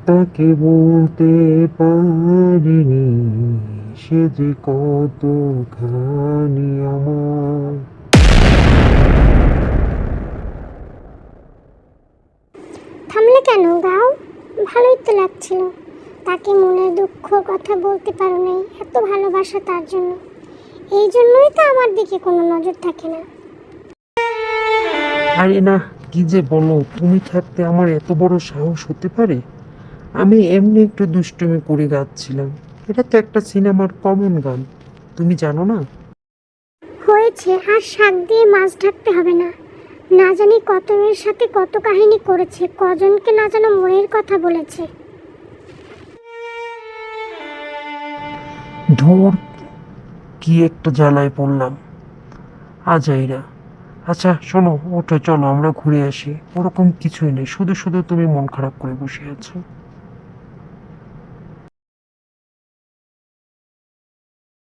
তাকে বলতে পারিনি সে যে কতখানি আমার। থামলে কেন? গাও, ভালোই তো লাগছিল। তাকে মনের দুঃখ কথা বলতে পারো নাই, এত ভালোবাসা তার জন্য। এই জন্যই তো আমার দিকে কোনো নজর থাকে না। আরে না, কি যে বলো, তুমি থাকতে আমার এত বড় সাহস হতে পারে? আমি এমনি একটু দুষ্টুমি করে গাচ্ছিলাম। এটা তো একটা সিনেমার কমন গান, তুমি জানো না? হয়েছে, আর শাক দিয়ে মাছ ঢাকতে হবে না। না জানি কত মেয়ের সাথে কত কাহিনী করেছে, কজনকে না জানো মনের কথা বলেছে। ধুর, কি একটা জ্বালায় পড়লাম। আজাইরা। আচ্ছা শোনো, ওঠো, চলো আমরা ঘুরে আসি। ওরকম কিছুই নেই, শুধু শুধু তুমি মন খারাপ করে বসে আছো।